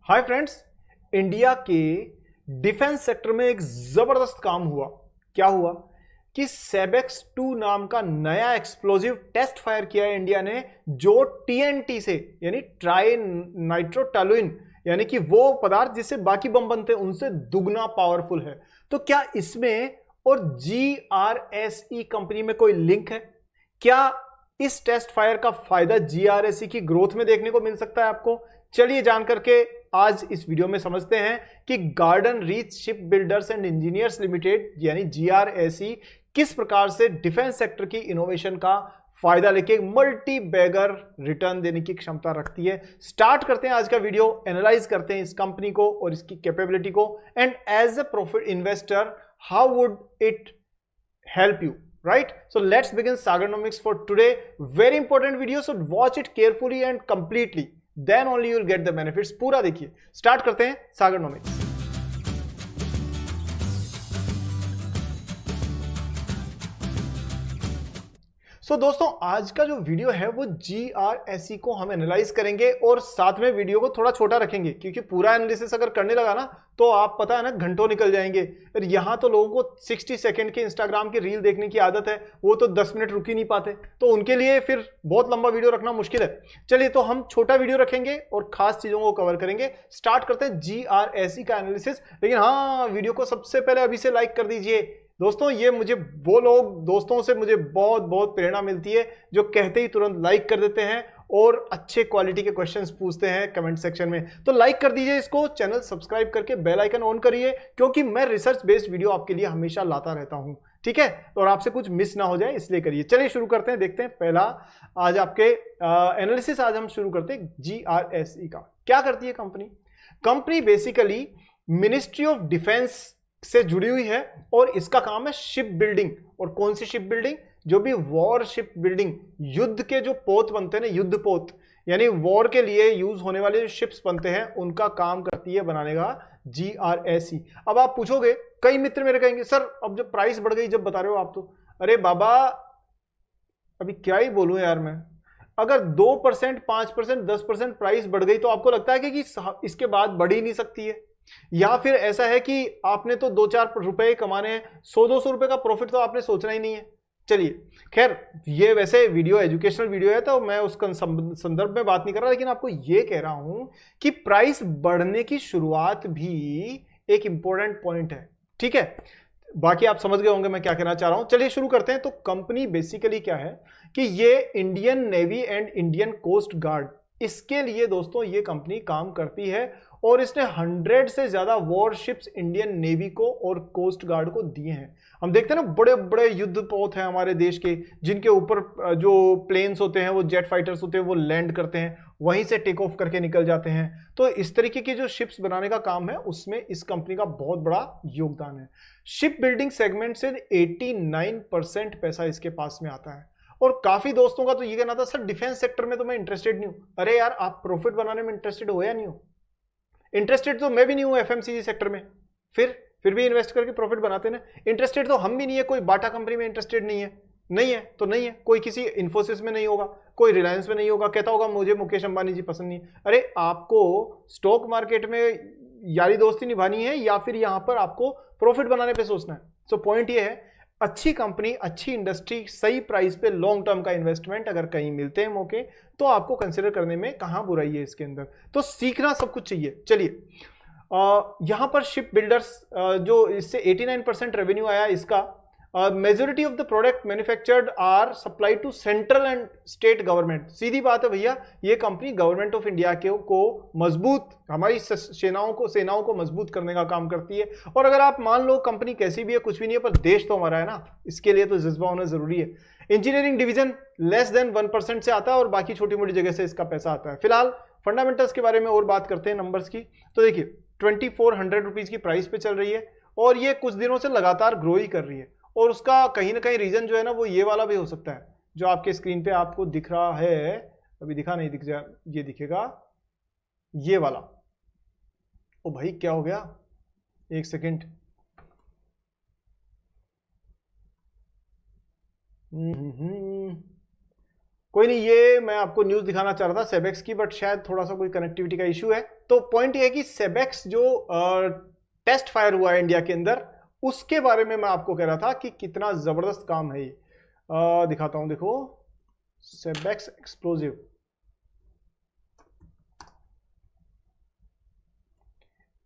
Hi friends, India के defence sector में एक जबरदस्त काम हुआ। क्या हुआ कि सेबेक्स 2 नाम का नया एक्सप्लोजिव टेस्ट फायर किया है इंडिया ने, जो टीएनटी से यानी ट्राई नाइट्रोटोलुइन यानी कि वो पदार्थ जिससे बाकी बम बनते हैं उनसे दुगना पावरफुल है। तो क्या इसमें और जीआरएसई कंपनी में कोई लिंक है? क्या इस टेस्ट फायर का फायदा जीआरएसई की ग्रोथ में देखने को मिल सकता है आपको? चलिए जान करके आज इस वीडियो में समझते हैं कि garden reach ship builders and engineers limited यानी जीआरएसई किस प्रकार से डिफेंस सेक्टर की इनोवेशन का फायदा लेके मल्टी बैगर रिटर्न देने की क्षमता रखती है। स्टार्ट करते हैं आज का वीडियो, एनालाइज करते हैं इस कंपनी को और इसकी कैपेबिलिटी को, and as a profit investor how would it help you, right? So let's begin Sagarnomics for today. Very important video, so watch it carefully and completely, then only you'll get the benefits. पूरा देखिए। Start करते हैं Sagarnomics। दोस्तों आज का जो video है वो जीआरएसई को हम एनालाइज करेंगे और साथ में वीडियो को थोड़ा छोटा रखेंगे, क्योंकि पूरा एनालिसिस अगर करने लगा ना तो आप पता है ना घंटों निकल जाएंगे। और यहाँ तो लोगों को 60 सेकंड के इंस्टाग्राम की रील देखने की आदत है, वो तो 10 मिनट रुक ही नहीं पाते, तो उनके लिए फिर बहुत लंबा वीडियो रखना मुश्किल है। चलिए तो हम छोटा वीडियो रखेंगे और खास चीजों को कवर करेंगे। स्टार्ट करते हैं जीआरएसई का एनालिसिस। लेकिन हाँ, वीडियो को सबसे पहले अभी से लाइक कर दीजिए दोस्तों। ये मुझे वो लोग दोस्तों से मुझे बहुत बहुत प्रेरणा मिलती है जो कहते ही तुरंत लाइक कर देते हैं और अच्छे क्वालिटी के क्वेश्चंस पूछते हैं कमेंट सेक्शन में। तो लाइक कर दीजिए इसको, चैनल सब्सक्राइब करके बेल आइकन ऑन करिए, क्योंकि मैं रिसर्च बेस्ड वीडियो आपके लिए हमेशा लाता रहता हूं, ठीक है? और आपसे कुछ मिस ना हो जाए इसलिए करिए। चलिए शुरू करते हैं, देखते हैं पहला आज आपके एनालिसिस। आज हम शुरू करते हैं जीआरएसई का। क्या करती है company basically ministry of defence से जुड़ी हुई है और इसका काम है शिप बिल्डिंग। और कौन सी शिप बिल्डिंग? जो भी वॉर शिप बिल्डिंग, युद्ध के जो पोत बनते हैं ना, युद्ध पोत यानी वॉर के लिए यूज होने वाले जो शिप्स बनते हैं उनका काम करती है बनाने का जीआरएसई। अब आप पूछोगे, कई मित्र मेरे कहेंगे सर अब जब प्राइस बढ़ गई जब बता रहे हो आप, तो अरे बाबा अभी क्या ही बोलूं यार मैं। अगर 2%, 5%, 10% प्राइस बढ़ गई तो आपको लगता है कि इसके बाद बढ़ ही नहीं सकती है? या फिर ऐसा है कि आपने तो 2-4 रुपए कमाने हैं, 100-200 रुपए का प्रॉफिट तो आपने सोचना ही नहीं है? चलिए खैर, ये वैसे वीडियो एजुकेशनल वीडियो है तो मैं उसका संदर्भ में बात नहीं कर रहा, लेकिन आपको ये कह रहा हूं कि प्राइस बढ़ने की शुरुआत भी एक इंपॉर्टेंट पॉइंट है, ठीक है? बाकी आप समझ गए होंगे मैं क्या कहना चाह रहा हूं। चलिए शुरू करते हैं। तो कंपनी बेसिकली क्या है कि ये Indian Navy and Indian Coast Guard, इसके लिए दोस्तों ये कंपनी काम करती है और इसने 100 से ज्यादा वॉरशिप्स इंडियन नेवी को और कोस्ट गार्ड को दिए हैं। हम देखते हैं ना बड़े बड़े युद्ध पोत हैं हमारे देश के, जिनके ऊपर जो प्लेन्स होते हैं वो जेट फाइटर्स होते हैं, वो लैंड करते हैं, वहीं से टेक ऑफ करके निकल जाते हैं। तो इस तरीके की जो शिप्स बनाने का काम है उसमें इस कंपनी का बहुत बड़ा योगदान है। शिप बिल्डिंग सेगमेंट से 89% पैसा इसके पास में आता है। और काफी दोस्तों का तो ये कहना था सर डिफेंस सेक्टर में तो मैं इंटरेस्टेड नहीं हूं। अरे यार, आप प्रॉफिट बनाने में इंटरेस्टेड हो या नहीं हो? इंटरेस्टेड तो मैं भी नहीं हूं एफएमसीजी सेक्टर में, फिर भी इन्वेस्ट करके प्रॉफिट बनाते ना। इंटरेस्टेड तो हम भी नहीं है। कोई बाटा कंपनी में इंटरेस्टेड नहीं है, नहीं है तो नहीं है। कोई किसी इन्फोसिस में नहीं होगा, कोई रिलायंस में नहीं होगा, कहता होगा मुझे मुकेश अंबानी जी पसंद नहीं। अरे आपको स्टॉक मार्केट में यारी दोस्ती निभानी है या फिर यहां पर आपको प्रॉफिट बनाने पे सोचना है? सो पॉइंट ये है, अच्छी कंपनी, अच्छी इंडस्ट्री, सही प्राइस पे लॉन्ग टर्म का इन्वेस्टमेंट अगर कहीं मिलते हैं मौके, तो आपको कंसिडर करने में कहां बुराई है इसके अंदर। तो सीखना सब कुछ चाहिए। चलिए यहां पर शिप बिल्डर्स जो इससे 89% रेवेन्यू आया इसका, majority of the product manufactured are supply to central and state government. सीधी बात है भैया, ये कंपनी गवर्नमेंट ऑफ इंडिया को मजबूत, हमारी सेनाओं को मजबूत करने का काम करती है। और अगर आप मान लो कंपनी कैसी भी है, कुछ भी नहीं है, पर देश तो हमारा है ना, इसके लिए तो जज्बा होना जरूरी है। इंजीनियरिंग डिवीजन लेस देन 1% से आता है और बाकी छोटी मोटी जगह से इसका पैसा आता है। फिलहाल फंडामेंटल्स के बारे में और बात करते हैं, नंबर्स की। तो देखिए 2400 रुपीज की प्राइस पे चल रही है और ये कुछ दिनों से लगातार ग्रो ही कर रही है। और उसका कहीं ना कहीं रीजन जो है ना वो ये वाला भी हो सकता है जो आपके स्क्रीन पे आपको दिख रहा है। अभी दिखा नहीं, दिख जाए, ये दिखेगा ये वाला। ओ भाई क्या हो गया, एक सेकेंड। कोई नहीं, ये मैं आपको न्यूज दिखाना चाह रहा था सेबेक्स की, बट शायद थोड़ा सा कोई कनेक्टिविटी का इशू है। तो पॉइंट ये है कि सेबेक्स जो टेस्ट फायर हुआ है इंडिया के अंदर, उसके बारे में मैं आपको कह रहा था कि कितना जबरदस्त काम है ये। दिखाता हूं, देखो SEBEX explosive.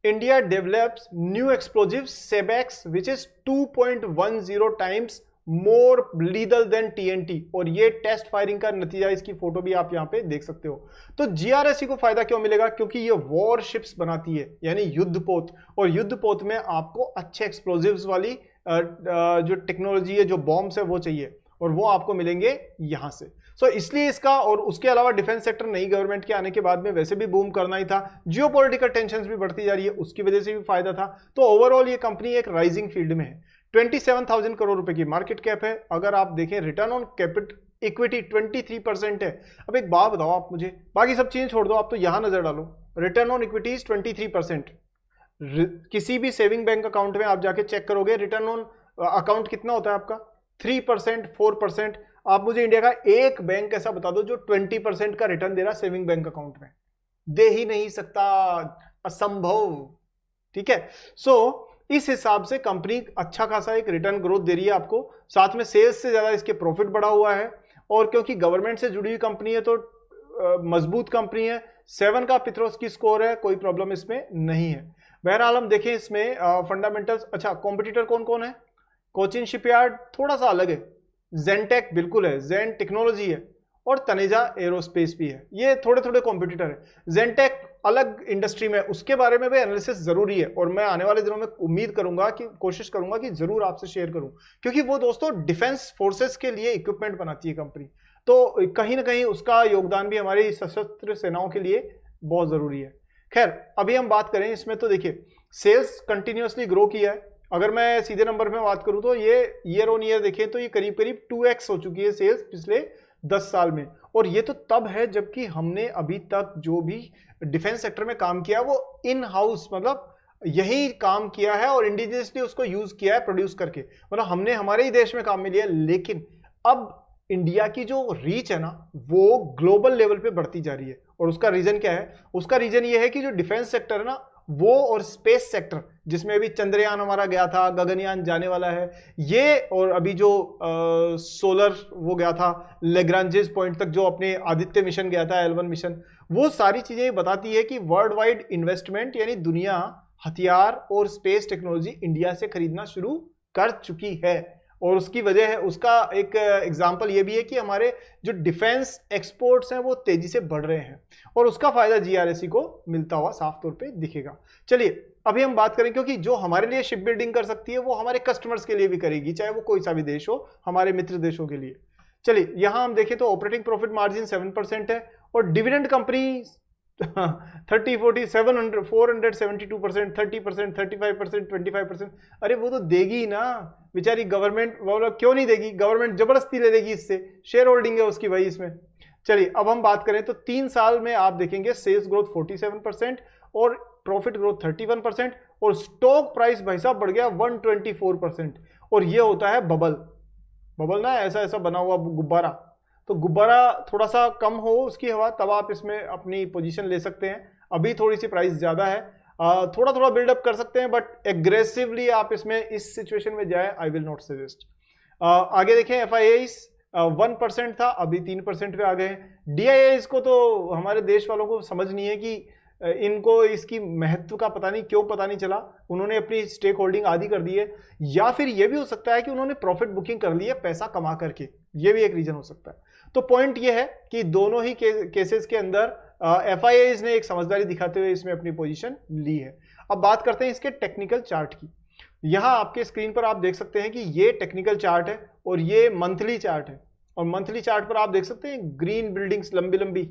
India develops new explosive SEBEX which is 2.10 times more lethal than TNT, और ये टेस्ट फायरिंग का नतीजा, इसकी फोटो भी आप यहां पे देख सकते हो। तो जीआरएससी को फायदा क्यों मिलेगा? क्योंकि ये वॉरशिप्स बनाती है, यानी युद्धपोत, और युद्धपोत में आपको अच्छे एक्सप्लोजिव्स वाली जो टेक्नोलॉजी है, जो बॉम्ब्स है, वो चाहिए, और वो आपको मिलेंगे यहां से। सो इसलिए इसका, और उसके अलावा डिफेंस सेक्टर नई गवर्नमेंट के आने के बाद में वैसे भी बूम करना ही था, जियोपॉलिटिकल टेंशंस भी बढ़ती जा रही है, उसकी वजह से भी फायदा था। तो ओवरऑल ये कंपनी एक राइजिंग फील्ड में है। 27,000 करोड़ रुपए की मार्केट कैप है। अगर आप देखें रिटर्न ऑन कैपिटल इक्विटी 23% है। अब एक बात बताओ आप मुझे, बाकी सब चीजें छोड़ दो, आप तो यहां नजर डालो, रिटर्न ऑन इक्विटी 23%। किसी भी सेविंग बैंक अकाउंट में आप जाके चेक करोगे, रिटर्न ऑन अकाउंट कितना होता है आपका? 3%, 4%। आप मुझे इंडिया का एक बैंक ऐसा बता दो जो 20% का रिटर्न दे रहा सेविंग बैंक अकाउंट में, दे ही नहीं सकता, असंभव। ठीक है, सो इस हिसाब से कंपनी अच्छा खासा एक रिटर्न ग्रोथ दे रही है आपको, साथ में सेल्स से ज्यादा इसके प्रॉफिट बढ़ा हुआ है, और क्योंकि गवर्नमेंट से जुड़ी हुई कंपनी है तो मजबूत कंपनी है। 7 का पिथरोस की स्कोर है, कोई प्रॉब्लम इसमें नहीं है। बहरहाल हम देखें इसमें फंडामेंटल्स। अच्छा, कॉम्पिटिटर कौन कौन है? कोचिन शिपयार्ड थोड़ा सा अलग है, जेनटेक बिल्कुल है, जेन टेक्नोलॉजी है, और तनेजा एरोस्पेस भी है। ये थोड़े थोड़े कॉम्पिटिटर है। जेनटेक अलग इंडस्ट्री में, उसके बारे में भी एनालिसिस जरूरी है, और मैं आने वाले दिनों में उम्मीद करूंगा कि, कोशिश करूंगा कि जरूर आपसे शेयर करूं, क्योंकि वो दोस्तों डिफेंस फोर्सेस के लिए इक्विपमेंट बनाती है कंपनी, तो कहीं ना कहीं उसका योगदान भी हमारी सशस्त्र सेनाओं के लिए बहुत जरूरी है। खैर, अभी हम बात करें इसमें, तो देखिए सेल्स कंटिन्यूअसली ग्रो किया है। अगर मैं सीधे नंबर में बात करूं तो ये ईयर ऑन ईयर देखें तो ये करीब करीब 2x हो चुकी है सेल्स पिछले 10 साल में, और ये तो तब है जबकि हमने अभी तक जो भी डिफेंस सेक्टर में काम किया वो इन हाउस, मतलब यही काम किया है और इंडिजिनियसली उसको यूज किया है प्रोड्यूस करके, मतलब हमने हमारे ही देश में काम में लिया। लेकिन अब इंडिया की जो रीच है ना, वो ग्लोबल लेवल पे बढ़ती जा रही है, और उसका रीजन क्या है? उसका रीजन ये है कि जो डिफेंस सेक्टर है ना, वो और स्पेस सेक्टर, जिसमें अभी चंद्रयान हमारा गया था, गगनयान जाने वाला है ये, और अभी जो सोलर वो गया था लेग्रांजेस पॉइंट तक, जो अपने आदित्य मिशन गया था, L1 मिशन, वो सारी चीजें बताती है कि वर्ल्ड वाइड इन्वेस्टमेंट, यानी दुनिया हथियार और स्पेस टेक्नोलॉजी इंडिया से खरीदना शुरू कर चुकी है। और उसकी वजह है, उसका एक एग्जांपल ये भी है कि हमारे जो डिफेंस एक्सपोर्ट्स हैं वो तेजी से बढ़ रहे हैं, और उसका फायदा जीआरएससी को मिलता हुआ साफ तौर पे दिखेगा। चलिए अभी हम बात करें, क्योंकि जो हमारे लिए शिप बिल्डिंग कर सकती है वो हमारे कस्टमर्स के लिए भी करेगी, चाहे वो कोई सा भी देश हो, हमारे मित्र देशों के लिए। चलिए यहां हम देखें तो ऑपरेटिंग प्रॉफिट मार्जिन 7% है, और डिविडेंड कंपनी 30, 40, 700, 472%, 30%, 35%, 25%। अरे वो तो देगी ना बेचारी गवर्नमेंट, वो क्यों नहीं देगी? गवर्नमेंट जबरदस्ती ले लेगी, इससे शेयर होल्डिंग है उसकी भाई इसमें। चलिए अब हम बात करें तो 3 साल में आप देखेंगे सेल्स ग्रोथ 47% और प्रॉफिट ग्रोथ 31%, और स्टॉक प्राइस भाई साहब बढ़ गया 124%। और ये होता है बबल, बबल ना ऐसा ऐसा बना हुआ गुब्बारा, तो गुब्बारा थोड़ा सा कम हो उसकी हवा, तब आप इसमें अपनी पोजीशन ले सकते हैं। अभी थोड़ी सी प्राइस ज्यादा है, थोड़ा थोड़ा बिल्डअप कर सकते हैं, बट एग्रेसिवली आप इसमें इस सिचुएशन में जाए, आई विल नॉट सजेस्ट। आगे देखें, FIIs 1% था, अभी 3% पे आ गए हैं। DIIs को तो हमारे देश वालों को समझ नहीं है कि इनको इसकी महत्व का पता नहीं क्यों पता नहीं चला, उन्होंने अपनी स्टेक होल्डिंग आधी कर दी है, या फिर यह भी हो सकता है कि उन्होंने प्रॉफिट बुकिंग कर ली है पैसा कमा करके, यह भी एक रीजन हो सकता है। तो पॉइंट यह है कि दोनों ही केसेस के अंदर FIIs ने एक समझदारी दिखाते हुए इसमें अपनी पोजीशन ली है। अब बात करते हैं इसके टेक्निकल चार्ट की। यहां आपके स्क्रीन पर आप देख सकते हैं कि ये टेक्निकल चार्ट है और ये मंथली चार्ट है, और मंथली चार्ट पर आप देख सकते हैं ग्रीन बिल्डिंग्स लंबी लंबी,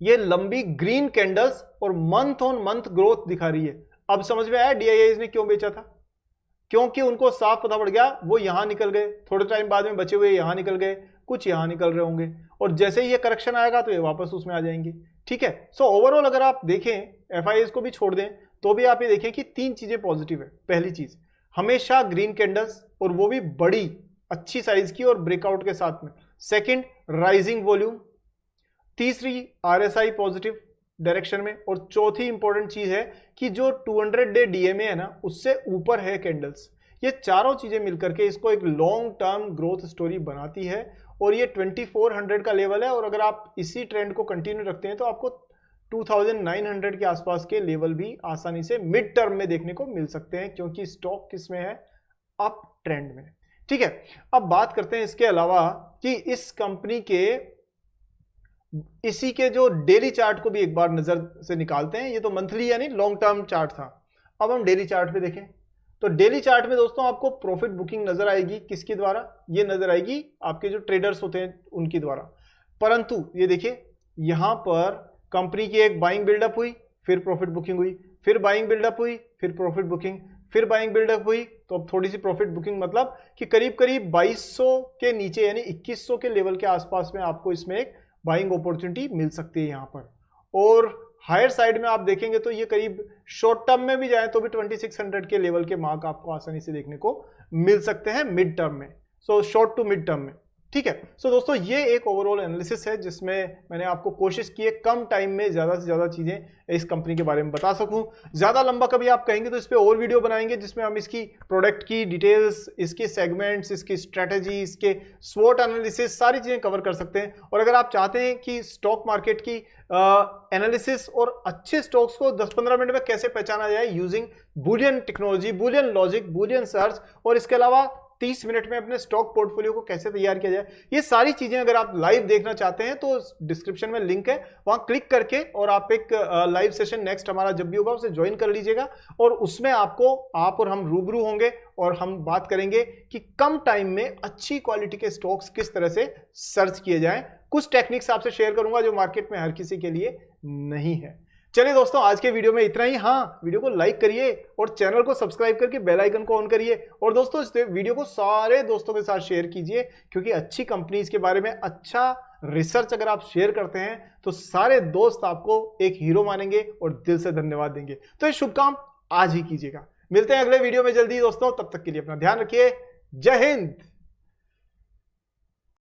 ये लंबी ग्रीन कैंडल्स और मंथ ऑन मंथ ग्रोथ दिखा रही है। अब समझ में आया DIIs ने क्यों बेचा था? क्योंकि उनको साफ पता पड़ गया वो यहां निकल गए, थोड़े टाइम बाद में बचे हुए यहां निकल गए, कुछ यहां निकल रहे होंगे, और जैसे ही ये करेक्शन आएगा तो ये वापस उसमें आ जाएंगे। ठीक है, सो ओवरऑल अगर आप देखें FIIs को भी छोड़ दें तो भी आप ये देखें कि 3 चीजें पॉजिटिव है। पहली चीज, हमेशा ग्रीन कैंडल्स, और वो भी बड़ी अच्छी साइज की और ब्रेकआउट के साथ में, सेकंड राइजिंग वॉल्यूम, तीसरी आरएसआई पॉजिटिव डायरेक्शन में, और चौथी इंपॉर्टेंट चीज है कि जो 200 डे डीएमए है ना उससे ऊपर है कैंडल्स। ये चारों चीजें मिलकर के इसको एक लॉन्ग टर्म ग्रोथ स्टोरी बनाती है और ये 2400 का लेवल है, और अगर आप इसी ट्रेंड को कंटिन्यू रखते हैं तो आपको 2900 के आसपास के लेवल भी आसानी से मिड टर्म में देखने को मिल सकते हैं, क्योंकि स्टॉक किसमें है, अप ट्रेंड में। ठीक है, अब बात करते हैं इसके अलावा कि इस कंपनी के इसी के जो डेली चार्ट को भी एक बार नजर से निकालते हैं। ये तो मंथली यानी लॉन्ग टर्म चार्ट था, अब हम डेली चार्ट पे देखें तो डेली चार्ट में दोस्तों आपको प्रॉफिट बुकिंग नजर आएगी, किसके द्वारा, ये नजर आएगी आपके जो ट्रेडर्स होते हैं उनके द्वारा। परंतु ये देखिए यहां पर कंपनी की एक बाइंग बिल्डअप हुई, फिर प्रॉफिट बुकिंग हुई, फिर बाइंग बिल्डअप हुई, फिर प्रॉफिट बुकिंग, फिर बाइंग बिल्डअप हुई, तो अब थोड़ी सी प्रॉफिट बुकिंग, मतलब कि करीब करीब 2200 के नीचे यानी 2100 के लेवल के आसपास में आपको इसमें एक बाइंग अपॉर्चुनिटी मिल सकती है यहां पर। और हायर साइड में आप देखेंगे तो ये करीब शॉर्ट टर्म में भी जाए तो भी 2600 के लेवल के मार्क आपको आसानी से देखने को मिल सकते हैं मिड टर्म में, so short to mid term में। ठीक है, सो दोस्तों ये एक ओवरऑल एनालिसिस है जिसमें मैंने आपको कोशिश की है कम टाइम में ज्यादा से ज्यादा चीजें इस कंपनी के बारे में बता सकूं। ज्यादा लंबा कभी आप कहेंगे तो इस पे और वीडियो बनाएंगे जिसमें हम इसकी प्रोडक्ट की डिटेल्स, इसके सेगमेंट्स, इसकी स्ट्रेटेजी, इसके स्वॉट एनालिसिस सारी चीजें कवर कर सकते हैं। और अगर आप चाहते हैं कि स्टॉक मार्केट की एनालिसिस और अच्छे स्टॉक्स को 10-15 मिनट में कैसे पहचाना जाए using Boolean technology, Boolean logic, Boolean search, और इसके अलावा 30 मिनट में अपने स्टॉक पोर्टफोलियो को कैसे तैयार किया जाए, ये सारी चीजें अगर आप लाइव देखना चाहते हैं तो डिस्क्रिप्शन में लिंक है, वहां क्लिक करके और आप एक लाइव सेशन नेक्स्ट हमारा जब भी होगा उसे ज्वाइन कर लीजिएगा। और उसमें आपको आप और हम रूबरू होंगे और हम बात करेंगे कि कम टाइम में अच्छी क्वालिटी के स्टॉक्स किस तरह से सर्च किए जाएं। कुछ टेक्निक्स आपसे शेयर करूंगा जो मार्केट में हर किसी के लिए नहीं है। चलिए दोस्तों आज के वीडियो में इतना ही। हाँ, वीडियो को लाइक करिए और चैनल को सब्सक्राइब करके बेल आइकन को ऑन करिए, और दोस्तों इस वीडियो को सारे दोस्तों के साथ शेयर कीजिए, क्योंकि अच्छी कंपनीज के बारे में अच्छा रिसर्च अगर आप शेयर करते हैं तो सारे दोस्त आपको एक हीरो मानेंगे और दिल से धन्यवाद देंगे। तो ये शुभ काम आज ही कीजिएगा। मिलते हैं अगले वीडियो में जल्दी दोस्तों, तब तक के लिए अपना ध्यान रखिए। जय हिंद।